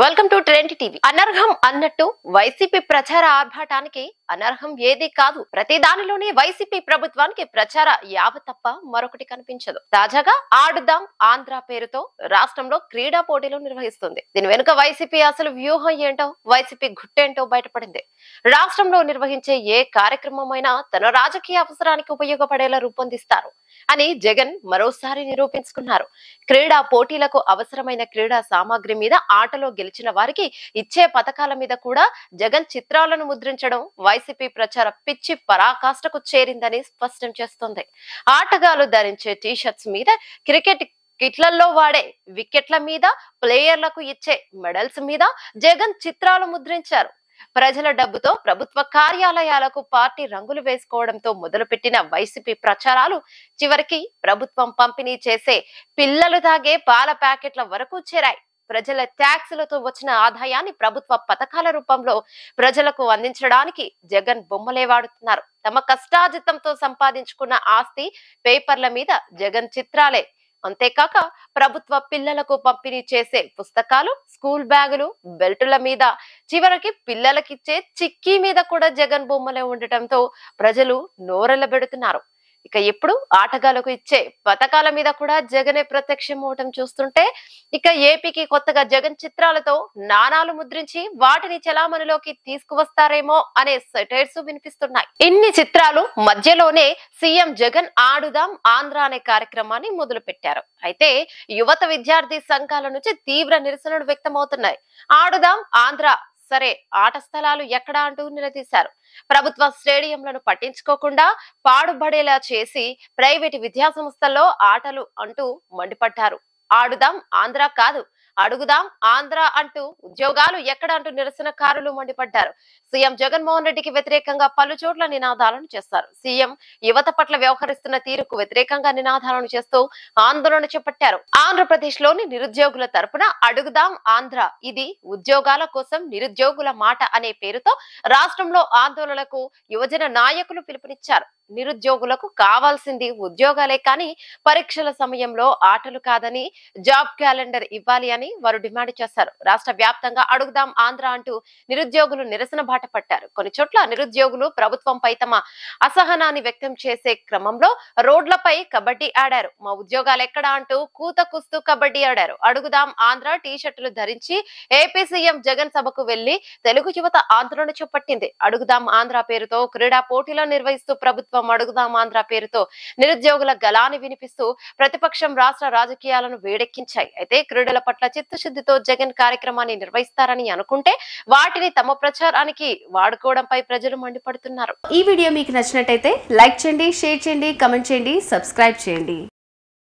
Welcome to trend TV. అనర్హం అన్నట్టు YCP ప్రచార ఆర్భాటానికి అనర్హం ఏది కాదు. ప్రతి దానిలోనే వైసీపీ ప్రభుత్వానికి ప్రచార యావ తప్ప మరొకటి కనిపించదు. తాజాగా ఆడుదాం ఆంధ్ర పేరుతో రాష్ట్రంలో క్రీడా పోటీలు నిర్వహిస్తుంది. దీని వెనుక వైసీపీ అసలు వ్యూహం ఏంటో, వైసీపీ గుట్టేంటో బయటపడింది. రాష్ట్రంలో నిర్వహించే ఏ కార్యక్రమమైనా తన రాజకీయ అవసరానికి ఉపయోగపడేలా రూపొందిస్తారు అని జగన్ మరోసారి నిరూపించుకున్నారు. క్రీడా పోటీలకు అవసరమైన క్రీడా సామాగ్రి మీద, ఆటలో గెలిచిన వారికి ఇచ్చే పథకాల మీద కూడా జగన్ చిత్రాలను ముద్రించడం వైసీపీ ప్రచార పిచ్చి పరాకాష్ఠకు చేరిందని స్పష్టం చేస్తోంది. ఆటగాళ్లు ధరించే టీషర్ట్స్ మీద, క్రికెట్ కిట్లలో వాడే వికెట్ల మీద, ప్లేయర్లకు ఇచ్చే మెడల్స్ మీద జగన్ చిత్రాలు ముద్రించారు. ప్రజల డబ్బుతో ప్రభుత్వ కార్యాలయాలకు పార్టీ రంగులు వేసుకోవడంతో మొదలుపెట్టిన వైసీపీ ప్రచారాలు చివరికి ప్రభుత్వం పంపిణీ చేసే పిల్లలు తాగే పాల ప్యాకెట్ల వరకు చేరాయి. ప్రజల ట్యాక్సులతో వచ్చిన ఆదాయాన్ని ప్రభుత్వ పథకాల రూపంలో ప్రజలకు అందించడానికి జగన్ బొమ్మలే వాడుతున్నారు. తమ కష్టార్జితంతో సంపాదించుకున్న ఆస్తి పేపర్ల మీద జగన్ చిత్రాలే. అంతేకాక ప్రభుత్వ పిల్లలకు పంపిణీ చేసే పుస్తకాలు, స్కూల్ బ్యాగులు, బెల్టుల మీద, చివరికి పిల్లలకిచ్చే చిక్కీ మీద కూడా జగన్ బొమ్మలే ఉండటంతో ప్రజలు నోరెళ్లబెడుతున్నారు. ఇక ఇప్పుడు ఆటగాళ్లకు ఇచ్చే పథకాల మీద కూడా జగనే ప్రత్యక్షం అవటం చూస్తుంటే ఇక ఏపీకి కొత్తగా జగన్ చిత్రాలతో నాణాలు ముద్రించి వాటిని చలామణిలోకి తీసుకువస్తారేమో అనే సెటైర్స్ వినిపిస్తున్నాయి. ఇన్ని చిత్రాలు మధ్యలోనే సీఎం జగన్ ఆడుదాం ఆంధ్ర అనే కార్యక్రమాన్ని మొదలు పెట్టారు. అయితే యువత, విద్యార్థి సంఘాల నుంచి తీవ్ర నిరసనలు వ్యక్తమవుతున్నాయి. ఆడుదాం ఆంధ్ర సరే, ఆట స్థలాలు ఎక్కడా అంటూ నిలదీశారు. ప్రభుత్వ స్టేడియంలను పట్టించుకోకుండా పాడుబడేలా చేసి ప్రైవేటు విద్యా సంస్థల్లో ఆటలు అంటూ మండిపడ్డారు. ఆడుదాం ఆంధ్ర కాదు, అడుగుదాం ఆంధ్ర అంటూ ఉద్యోగాలు ఎక్కడ అంటూ నిరసనకారులు మండిపడ్డారు. సీఎం జగన్మోహన్ రెడ్డికి వ్యతిరేకంగా పలు చోట్ల నినాదాలను చేస్తారు. సీఎం యువత పట్ల వ్యవహరిస్తున్న తీరుకు వ్యతిరేకంగా నినాదాలను చేస్తూ ఆందోళన చేపట్టారు. ఆంధ్రప్రదేశ్ లోని నిరుద్యోగుల తరపున అడుగుదాం ఆంధ్ర, ఇది ఉద్యోగాల కోసం నిరుద్యోగుల మాట అనే పేరుతో రాష్ట్రంలో ఆందోళనకు యువజన నాయకులు పిలుపునిచ్చారు. నిరుద్యోగులకు కావాల్సింది ఉద్యోగాలే కానీ పరీక్షల సమయంలో ఆటలు కాదని, జాబ్ క్యాలెండర్ ఇవ్వాలి అని వారు డిమాండ్ చేశారు. రాష్ట్ర వ్యాప్తంగా అడుగుదాం ఆంధ్ర అంటూ నిరుద్యోగులు నిరసన బాట పట్టారు. కొన్ని చోట్ల నిరుద్యోగులు ప్రభుత్వంపై తమ అసహనాన్ని వ్యక్తం చేసే క్రమంలో రోడ్లపై కబడ్డీ ఆడారు. మా ఉద్యోగాలు ఎక్కడా అంటూ కూత కుస్తూ కబడ్డీ ఆడారు. అడుగుదాం ఆంధ్ర టీషర్టులు ధరించి ఏపీ సీఎం జగన్ సభకు వెళ్లి తెలుగు యువత ఆందోళన చేపట్టింది. అడుగుదాం ఆంధ్ర పేరుతో క్రీడా పోటీలను నిర్వహిస్తూ ప్రభుత్వం అడుగుదాం ఆంధ్ర పేరుతో నిరుద్యోగుల గలాన్ని వినిపిస్తూ ప్రతిపక్షం రాష్ట్ర రాజకీయాలను వేడెక్కించాయి. అయితే క్రీడల పట్ల చిత్తశుద్ధితో జగన్ కార్యక్రమాన్ని నిర్వహిస్తారని అనుకుంటే వాటిని తమ ప్రచారానికి వాడుకోవడంపై ప్రజలు మండిపడుతున్నారు. ఈ వీడియో మీకు నచ్చినట్టయితే లైక్ చేయండి, షేర్ చేయండి, కమెంట్ చేయండి, సబ్స్క్రైబ్ చేయండి.